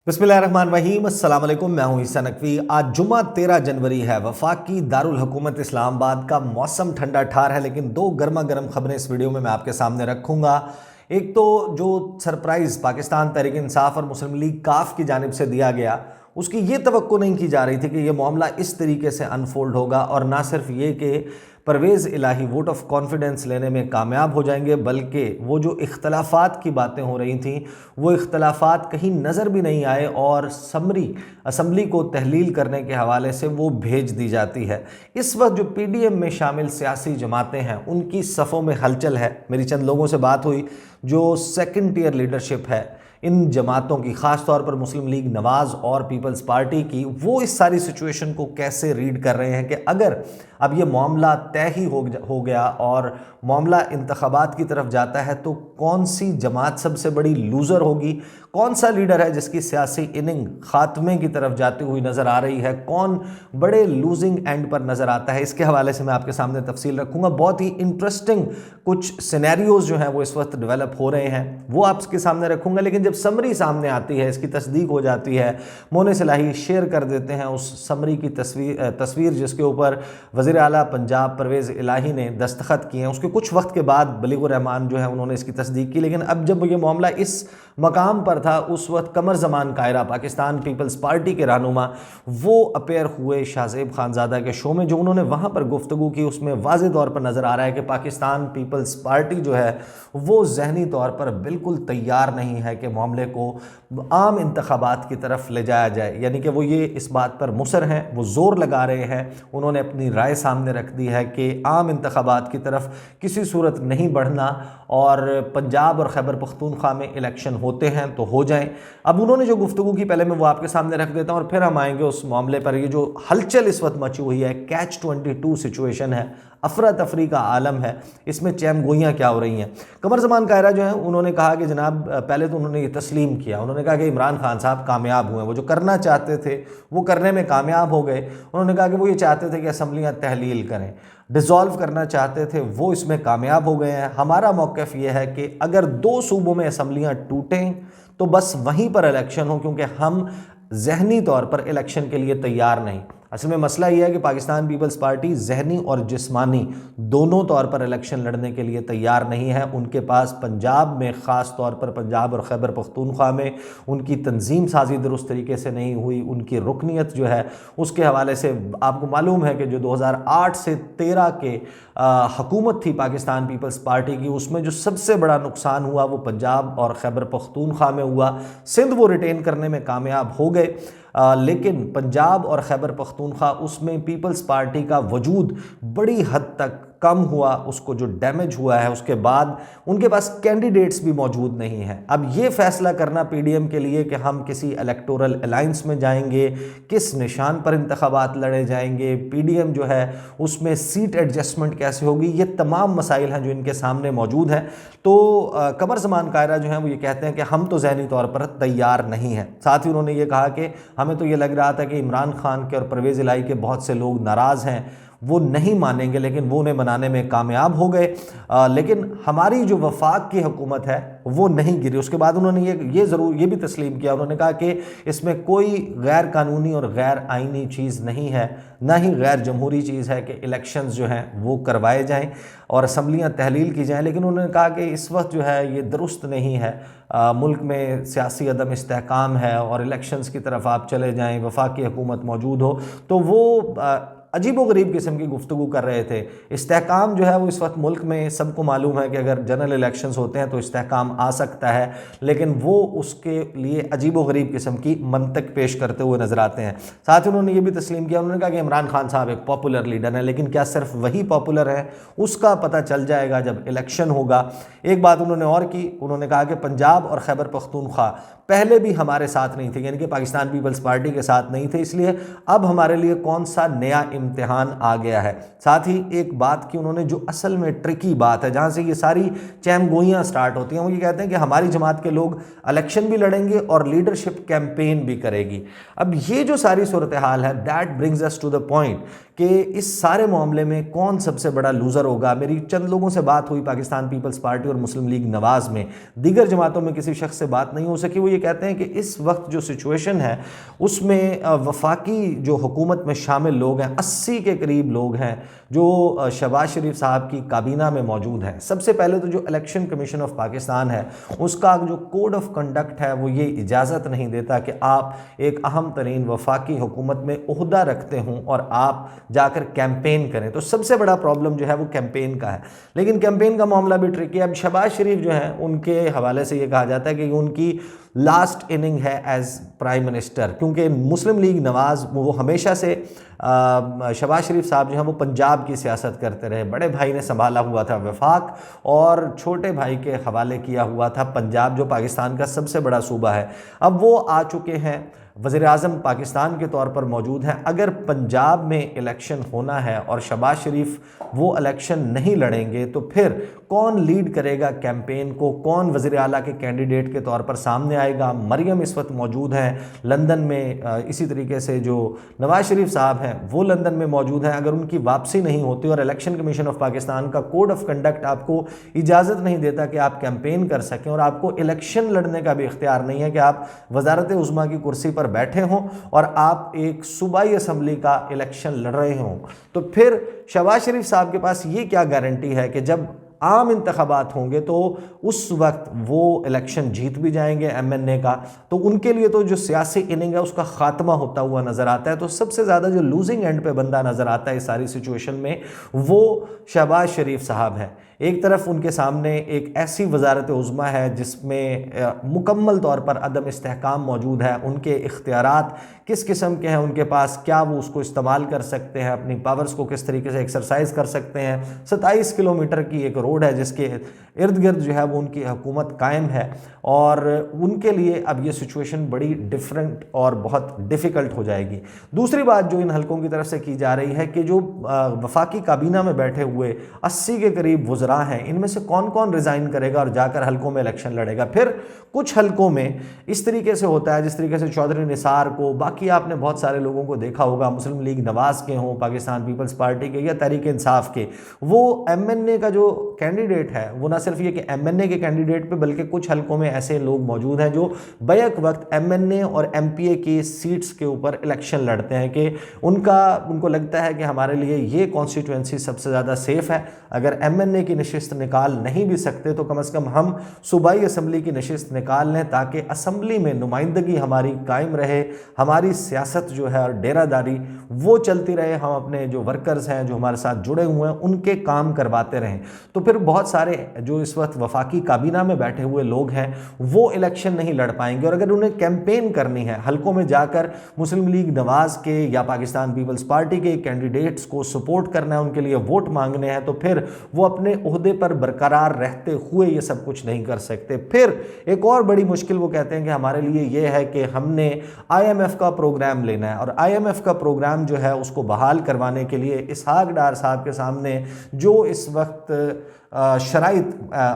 बिस्मिल्लाहिर्रहमानिर्रहीम, अस्सलाम वालेकुम। मैं हूं ईसा नकवी। आज जुमा 13 जनवरी है। वफाकी दारुल हुकूमत इस्लामाबाद का मौसम ठंडा ठार है, लेकिन दो गर्मा गर्म खबरें इस वीडियो में मैं आपके सामने रखूंगा। एक तो जो सरप्राइज पाकिस्तान तहरीक इंसाफ और मुस्लिम लीग काफ की जानिब से दिया गया, उसकी ये तवक्को नहीं की जा रही थी कि यह मामला इस तरीके से अनफोल्ड होगा, और ना सिर्फ ये कि परवेज़ इलाही वोट ऑफ कॉन्फिडेंस लेने में कामयाब हो जाएंगे, बल्कि वो जो इख्तलाफात की बातें हो रही थी वो इख्तलाफात कहीं नज़र भी नहीं आए और समरी असम्बली को तहलील करने के हवाले से वो भेज दी जाती है। इस वक्त जो पीडीएम में शामिल सियासी जमातें हैं उनकी सफ़ों में हलचल है। मेरी चंद लोगों से बात हुई जो सेकंड टियर लीडरशिप है इन जमातों की, ख़ास तौर पर मुस्लिम लीग नवाज़ और पीपल्स पार्टी की, वो इस सारी सिचुएशन को कैसे रीड कर रहे हैं कि अगर अब ये मामला तय ही हो गया और मामला इंतखाबात की तरफ जाता है तो कौन सी जमात सबसे बड़ी लूज़र होगी, कौन सा लीडर है जिसकी सियासी इनिंग खात्मे की तरफ जाती हुई नज़र आ रही है, कौन बड़े लूजिंग एंड पर नज़र आता है, इसके हवाले से मैं आपके सामने तफसील रखूँगा। बहुत ही इंटरेस्टिंग कुछ सिनेरियोज जो हैं वो इस वक्त डेवलप हो रहे हैं, वो आपके सामने रखूँगा। लेकिन जब समरी सामने आती है, इसकी तस्दीक हो जाती है, मोनिस इलाही शेयर कर देते हैं उस समरी की तस्वीर जिसके ऊपर वज़ीर आला पंजाब परवेज़ इलाही ने दस्तखत किए हैं। उसके कुछ वक्त के बाद बलीगुर रहमान जो है उन्होंने इसकी तस्दीक की। लेकिन अब जब ये मामला इस मकाम पर था, उस वक्त कमर ज़मान कायरा पाकिस्तान पीपल्स पार्टी के रहनुमा वो अपेयर हुए शाहज़ेब खानज़ादा के शो में। जो उन्होंने वहाँ पर गुफ्तगू की उसमें वाज़ेह तौर पर नज़र आ रहा है कि पाकिस्तान पीपल्स पार्टी जो है वो ज़हनी तौर पर बिल्कुल तैयार नहीं है कि मामले को आम इंतखाबात की तरफ ले जाया जाए। यानी कि वो ये इस बात पर मुसर हैं, वो ज़ोर लगा रहे हैं, उन्होंने अपनी राय सामने रख दी है कि आम इंतखाबात की तरफ किसी सूरत नहीं बढ़ना और पंजाब और खैबर पख्तूनख्वा में इलेक्शन होते हैं तो हो जाएं। अब उन्होंने जो गुफ्तगू की पहले मैं वो आपके सामने रख देता हूँ और फिर हम आएंगे उस मामले पर। ये जो हलचल इस वक्त मची हुई है, कैच 22 सिचुएशन है, अफरा तफरी का आलम है, इसमें चैम गोइयाँ क्या हो रही हैं। कमर ज़मान कायरा जो है उन्होंने कहा कि जनाब, पहले तो उन्होंने ये तस्लीम किया, उन्होंने कहा कि इमरान खान साहब कामयाब हुए, वो जो करना चाहते थे वो करने में कामयाब हो गए। उन्होंने कहा कि वो ये चाहते थे कि असम्बलियाँ तहलील करें, डिज़ोल्व करना चाहते थे, वो इसमें कामयाब हो गए हैं। हमारा मौक़िफ़ ये है कि अगर दो सूबों में असम्बलियाँ टूटें तो बस वहीं पर इलेक्शन हो, क्योंकि हम ज़हनी तौर पर इलेक्शन के लिए तैयार नहीं। असल में मसला यह है कि पाकिस्तान पीपल्स पार्टी ज़हनी और जिस्मानी दोनों तौर पर इलेक्शन लड़ने के लिए तैयार नहीं है। उनके पास पंजाब में, ख़ास तौर पर पंजाब और खैबर पख्तूनख्वा में उनकी तंजीम साजी दुरुस्त तरीके से नहीं हुई, उनकी रुकनीत जो है उसके हवाले से आपको मालूम है कि जो 2008 से 13 के हुकूमत थी पाकिस्तान पीपल्स पार्टी की, उसमें जो सबसे बड़ा नुकसान हुआ वो पंजाब और खैबर पख्तूनख्वा में हुआ। सिंध वो रिटेन करने में कामयाब हो गए, लेकिन पंजाब और खैबर पख्तूनख्वा उसमें पीपल्स पार्टी का वजूद बड़ी हद तक कम हुआ। उसको जो डैमेज हुआ है उसके बाद उनके पास कैंडिडेट्स भी मौजूद नहीं हैं। अब ये फैसला करना पीडीएम के लिए कि हम किसी इलेक्टोरल अलायंस में जाएंगे, किस निशान पर इंतखाबात लड़े जाएंगे, पीडीएम जो है उसमें सीट एडजस्टमेंट कैसे होगी, ये तमाम मसाइल हैं जो इनके सामने मौजूद हैं। तो कमर ज़मान कायरा जो हैं वो ये कहते हैं कि हम तो ज़हनी तौर पर तैयार नहीं हैं। साथ ही उन्होंने ये कहा कि हमें तो ये लग रहा था कि इमरान खान के और परवेज़ इलाही के बहुत से लोग नाराज़ हैं, वो नहीं मानेंगे, लेकिन वो उन्हें मनाने में कामयाब हो गए। लेकिन हमारी जो वफाक की हुकूमत है वो नहीं गिरी। उसके बाद उन्होंने ये भी तस्लीम किया, उन्होंने कहा कि इसमें कोई गैर कानूनी और गैर आइनी चीज़ नहीं है, ना ही गैर जमहूरी चीज़ है कि इलेक्शंस जो हैं वो करवाए जाएं और असम्बलियाँ तहलील की जाएं। लेकिन उन्होंने कहा कि इस वक्त जो है ये दुरुस्त नहीं है, मुल्क में सियासी अदम इस्तेहकाम है और इलेक्शंस की तरफ आप चले जाएँ, वफाकी हुकूमत मौजूद हो। तो वो अजीब व गरीब किस्म की गुफ्तगू कर रहे थे। इस्तेहकाम जो है वो इस वक्त मुल्क में सबको मालूम है कि अगर जनरल इलेक्शंस होते हैं तो इस्तेहकाम आ सकता है, लेकिन वो उसके लिए अजीब व गरीब किस्म की मंतक पेश करते हुए नजर आते हैं। साथ ही उन्होंने ये भी तस्लीम किया, उन्होंने कहा कि इमरान खान साहब एक पॉपुलर लीडर हैं, लेकिन क्या सिर्फ वही पॉपुलर है, उसका पता चल जाएगा जब इलेक्शन होगा। एक बात उन्होंने और की, उन्होंने कहा कि पंजाब और खैबर पख्तूनख्वा पहले भी हमारे साथ नहीं थे, यानी कि पाकिस्तान पीपल्स पार्टी के साथ नहीं थे, इसलिए अब हमारे लिए कौन सा नया इम्तिहान आ गया है। साथ ही एक बात की उन्होंने जो असल में ट्रिकी बात है, जहाँ से ये सारी चहमगोइयाँ स्टार्ट होती हैं, वो ये कहते हैं कि हमारी जमात के लोग इलेक्शन भी लड़ेंगे और लीडरशिप कैंपेन भी करेगी। अब ये जो सारी सूरत हाल है, that brings us to the point कि इस सारे मामले में कौन सबसे बड़ा लूज़र होगा। मेरी चंद लोगों से बात हुई पाकिस्तान पीपल्स पार्टी और मुस्लिम लीग नवाज में, दीगर जमातों में किसी शख्स से बात नहीं हो सकी। वो ये कहते हैं कि इस वक्त जो सिचुएशन है उसमें वफाकी जो हुकूमत में शामिल लोग हैं, 80 के करीब लोग हैं जो शहबाज शरीफ साहब की काबीना में मौजूद हैं। सबसे पहले तो जो इलेक्शन कमीशन ऑफ पाकिस्तान है उसका जो कोड ऑफ कंडक्ट है वो ये इजाज़त नहीं देता कि आप एक अहम तरीन वफाकी हुकूमत में ओहदा रखते हों और आप जाकर कैंपेन करें। तो सबसे बड़ा प्रॉब्लम जो है वो कैंपेन का है, लेकिन कैंपेन का मामला भी ट्रिकी है। अब शहबाज शरीफ जो है उनके हवाले से ये कहा जाता है कि उनकी लास्ट इनिंग है एज प्राइम मिनिस्टर, क्योंकि मुस्लिम लीग नवाज वो हमेशा से शहबाज शरीफ साहब जो हैं वो पंजाब की सियासत करते रहे। बड़े भाई ने संभाला हुआ था वफाक और छोटे भाई के हवाले किया हुआ था पंजाब, जो पाकिस्तान का सबसे बड़ा सूबा है। अब वो आ चुके हैं, वज़ीर आज़म पाकिस्तान के तौर पर मौजूद हैं। अगर पंजाब में इलेक्शन होना है और शहबाज शरीफ वो इलेक्शन नहीं लड़ेंगे तो फिर कौन लीड करेगा कैंपेन को, कौन वज़ीर आला के कैंडिडेट के तौर पर सामने आएगा। मरियम इस वक्त मौजूद हैं लंदन में, इसी तरीके से जो नवाज शरीफ साहब हैं वो लंदन में मौजूद हैं। अगर उनकी वापसी नहीं होती और इलेक्शन कमीशन ऑफ पाकिस्तान का कोड ऑफ कंडक्ट आपको इजाज़त नहीं देता कि आप कैंपेन कर सकें और आपको इलेक्शन लड़ने का भी इख्तियार नहीं है कि आप वज़ारत उज़्मा की कुर्सी पर बैठे हों और आप एक सूबाई असम्बली का इलेक्शन लड़ रहे हों, तो फिर शहबाज शरीफ साहब के पास ये क्या गारंटी है कि जब आम इंतखाबात होंगे तो उस वक्त वो इलेक्शन जीत भी जाएंगे एमएनए का। तो उनके लिए तो जो सियासी इनिंग है उसका खात्मा होता हुआ नज़र आता है। तो सबसे ज़्यादा जो लूजिंग एंड पे बंदा नज़र आता है इस सारी सिचुएशन में वो शहबाज शरीफ साहब हैं। एक तरफ उनके सामने एक ऐसी वज़ारत उज़्मा है जिसमें मुकम्मल तौर पर अदम इस्तेहकाम मौजूद है, उनके इख्तियारात किस किस्म के हैं उनके पास, क्या वो उसको इस्तेमाल कर सकते हैं, अपनी पावर्स को किस तरीके से एक्सरसाइज कर सकते हैं। 27 किलोमीटर की एक रोड है जिसके इर्द गिर्द जो है वो उनकी हुकूमत कायम है और उनके लिए अब ये सिचुएशन बड़ी डिफरेंट और बहुत डिफ़िकल्ट हो जाएगी। दूसरी बात जो इन हलकों की तरफ से की जा रही है कि जो वफाकी काबीना में बैठे हुए 80 के करीब वज़रा हैं, इनमें से कौन कौन रिज़ाइन करेगा और जाकर हलकों में इलेक्शन लड़ेगा। फिर कुछ हलकों में इस तरीके से होता है जिस तरीके से चौधरी निसार को, बाकी आपने बहुत सारे लोगों को देखा होगा, मुस्लिम लीग नवाज के हों, पाकिस्तान पीपल्स पार्टी के या तहरीक इंसाफ के, वो एमएनए का जो कैंडिडेट है वो ना सिर्फ ये कि एमएनए के कैंडिडेट पे बल्कि कुछ हलकों में ऐसे लोग मौजूद हैं जो बैक वक्त एमएनए और एमपीए की सीट्स के ऊपर इलेक्शन लड़ते हैं कि उनको लगता है कि हमारे लिए ये कॉन्स्टिट्यूंसी सबसे ज़्यादा सेफ़ है। अगर एमएनए की नशिस्त निकाल नहीं भी सकते तो कम से कम हम सूबाई असम्बली की नशिस्त निकाल लें ताकि असम्बली में नुमाइंदगी हमारी कायम रहे, हमारी सियासत जो है और डेरादारी वो चलती रहे, हम अपने जो वर्कर्स हैं जो हमारे साथ जुड़े हुए हैं उनके काम करवाते रहें। तो फिर बहुत सारे जो इस वक्त वफाकी काबीना में बैठे हुए लोग हैं वो इलेक्शन नहीं लड़ पाएंगे और अगर उन्हें कैंपेन करनी है, हलकों में जाकर मुस्लिम लीग नवाज के या पाकिस्तान पीपल्स पार्टी के कैंडिडेट्स को सपोर्ट करना है, उनके लिए वोट मांगने हैं, तो फिर वो अपने ओहदे पर बरकरार रहते हुए ये सब कुछ नहीं कर सकते। फिर एक और बड़ी मुश्किल वो कहते हैं कि हमारे लिए ये है कि हमने IMF का प्रोग्राम लेना है और IMF का प्रोग्राम जो है उसको बहाल करवाने के लिए इसहाक डार साहब के सामने जो इस वक्त शराइत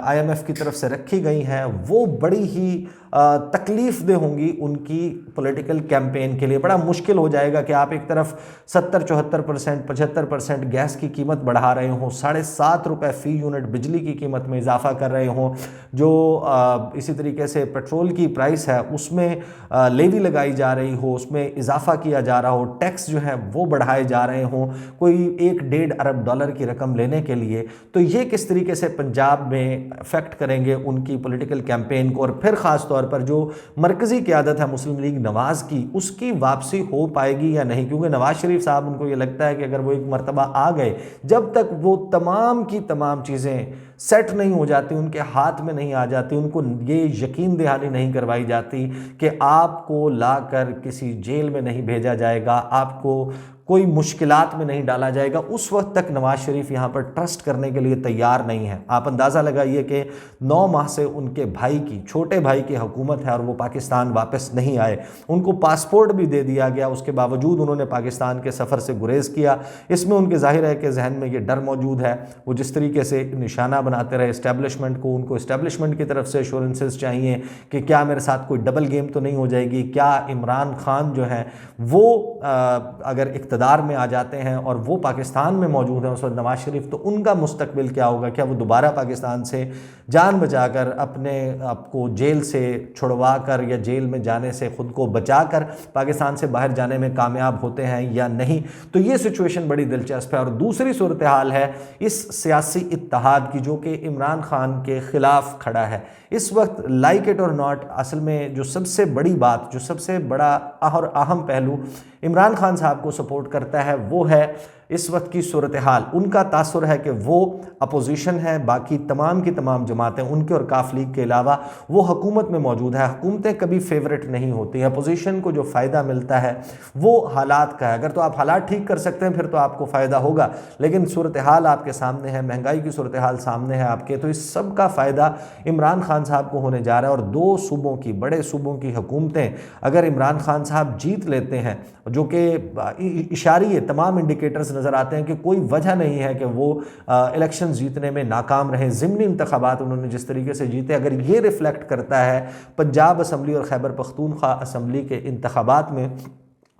IMF की तरफ से रखी गई हैं वो बड़ी ही तकलीफ दे होंगी उनकी पॉलिटिकल कैंपेन के लिए। बड़ा मुश्किल हो जाएगा कि आप एक तरफ 70-74% 75% गैस की कीमत बढ़ा रहे हों, 7.5 रुपये फ़ी यूनिट बिजली की कीमत में इजाफा कर रहे हों, जो इसी तरीके से पेट्रोल की प्राइस है उसमें लेवी लगाई जा रही हो, उसमें इजाफा किया जा रहा हो, टैक्स जो है वो बढ़ाए जा रहे हों कोई 1-1.5 अरब डॉलर की रकम लेने के लिए। तो ये किस तरीके से पंजाब में अफेक्ट करेंगे उनकी पॉलिटिकल कैंपेन को और फिर ख़ास तौर पर जो मरकज़ी क़यादत है मुस्लिम लीग नवाज की उसकी वापसी हो पाएगी या नहीं, क्योंकि नवाज शरीफ साहब उनको ये लगता है कि अगर वो एक मरतबा आ गए, जब तक वो तमाम की तमाम चीज़ें सेट नहीं हो जाती, उनके हाथ में नहीं आ जाती, उनको ये यकीन दहानी नहीं करवाई जाती कि आपको लाकर किसी जेल में नहीं भेजा जाएगा, आपको कोई मुश्किलात में नहीं डाला जाएगा, उस वक्त तक नवाज शरीफ यहाँ पर ट्रस्ट करने के लिए तैयार नहीं है। आप अंदाज़ा लगाइए कि 9 माह से उनके भाई की, छोटे भाई की हुकूमत है और वो पाकिस्तान वापस नहीं आए। उनको पासपोर्ट भी दे दिया गया, उसके बावजूद उन्होंने पाकिस्तान के सफ़र से गुरेज़ किया। इसमें उनके ज़ाहिर है कि जहन में ये डर मौजूद है। वो जिस तरीके से निशाना बनाते रहे इस्टेब्लिशमेंट को, उनको इस्टेब्लिशमेंट की तरफ से एश्योरेंसेस चाहिए कि क्या मेरे साथ कोई डबल गेम तो नहीं हो जाएगी, क्या इमरान खान जो है वो अगर इक़्तिदार में आ जाते हैं और वो पाकिस्तान में मौजूद हैं उस वक्त नवाज शरीफ, तो उनका मुस्तकबिल क्या होगा? क्या वो दोबारा पाकिस्तान से जान बचाकर अपने आपको जेल से छुड़वा कर या जेल में जाने से ख़ुद को बचाकर पाकिस्तान से बाहर जाने में कामयाब होते हैं या नहीं? तो ये सिचुएशन बड़ी दिलचस्प है। और दूसरी सूरत हाल है इस सियासी इत्तेहाद की जो कि इमरान खान के ख़िलाफ़ खड़ा है। इस वक्त लाइक इट और नॉट, असल में जो सबसे बड़ी बात, जो सबसे बड़ा और अहम पहलू इमरान खान साहब को सपोर्ट करता है वो है इस वक्त की सूरत हाल। उनका तासुर है कि वो अपोजिशन है, बाकी तमाम की तमाम जमातें उनके और काफ लीग के अलावा वो हुकूमत में मौजूद है। हुकूमतें कभी फेवरेट नहीं होती हैं, अपोजिशन को जो फ़ायदा मिलता है वो हालात का है। अगर तो आप हालात ठीक कर सकते हैं फिर तो आपको फ़ायदा होगा, लेकिन सूरत हाल आपके सामने है, महंगाई की सूरत हाल सामने है आपके, तो इस सब का फ़ायदा इमरान खान साहब को होने जा रहा है। और 2 सूबों की, बड़े सूबों की हुकूमतें अगर इमरान खान साहब जीत लेते हैं, जो कि इशारी तमाम इंडिकेटर्स नज़र आते हैं कि कोई वजह नहीं है कि वो इलेक्शन जीतने में नाकाम रहे। ज़िमनी इंतखाबात उन्होंने जिस तरीके से जीते, अगर ये रिफ्लेक्ट करता है पंजाब असम्बली और खैबर पख्तूनख्वा असम्बली के इंतखाबात में,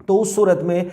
तो उस सूरत में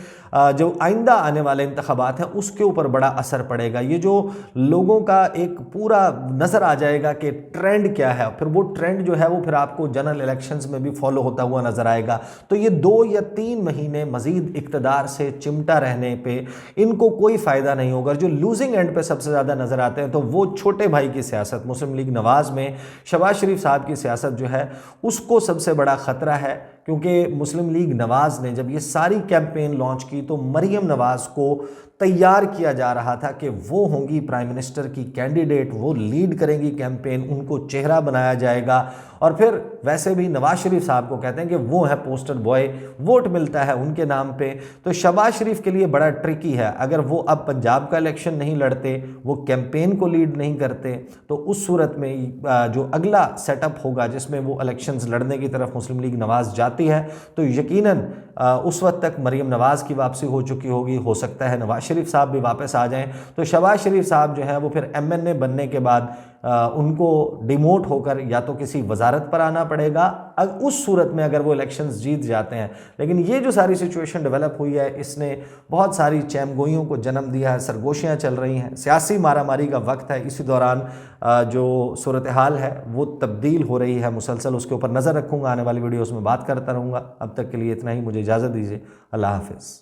जो आइंदा आने वाले इंतखाबात हैं उसके ऊपर बड़ा असर पड़ेगा। ये जो लोगों का एक पूरा नज़र आ जाएगा कि ट्रेंड क्या है, फिर वो ट्रेंड जो है वो फिर आपको जनरल इलेक्शंस में भी फॉलो होता हुआ नज़र आएगा। तो ये 2 या 3 महीने मज़ीद इक़्तिदार से चिमटा रहने पे इनको कोई फ़ायदा नहीं होगा। जो लूजिंग एंड पे सबसे ज़्यादा नज़र आते हैं तो वो छोटे भाई की सियासत, मुस्लिम लीग नवाज़ में शहबाज शरीफ साहब की सियासत जो है उसको सबसे बड़ा ख़तरा है। क्योंकि मुस्लिम लीग नवाज़ ने जब ये सारी कैंपेन लॉन्च की तो मरीम नवाज़ को तैयार किया जा रहा था कि वो होंगी प्राइम मिनिस्टर की कैंडिडेट, वो लीड करेंगी कैंपेन, उनको चेहरा बनाया जाएगा। और फिर वैसे भी नवाज शरीफ साहब को कहते हैं कि वो है पोस्टर बॉय, वोट मिलता है उनके नाम पे। तो शहबाज शरीफ के लिए बड़ा ट्रिकी है, अगर वो अब पंजाब का इलेक्शन नहीं लड़ते, वो कैंपेन को लीड नहीं करते, तो उस सूरत में जो अगला सेटअप होगा जिसमें वो इलेक्शंस लड़ने की तरफ मुस्लिम लीग नवाज़ जाती है, तो यकीनन उस वक्त तक मरीम नवाज़ की वापसी हो चुकी होगी। हो सकता है नवाज शरीफ साहब भी वापस आ जाएं, तो शहबाज शरीफ साहब जो है वो फिर MNA बनने के बाद उनको डिमोट होकर या तो किसी वजारत पर आना पड़ेगा उस सूरत में अगर वो इलेक्शंस जीत जाते हैं। लेकिन ये जो सारी सिचुएशन डेवलप हुई है इसने बहुत सारी चैमगोइयों को जन्म दिया है, सरगोशियाँ चल रही हैं, सियासी मारामारी का वक्त है। इसी दौरान जो सूरत हाल है वो तब्दील हो रही है मुसलसल, उसके ऊपर नज़र रखूँगा, आने वाली वीडियोज़ में बात करता रहूँगा। अब तक के लिए इतना ही, मुझे इजाज़त दीजिए, अल्लाह हाफ़िज़।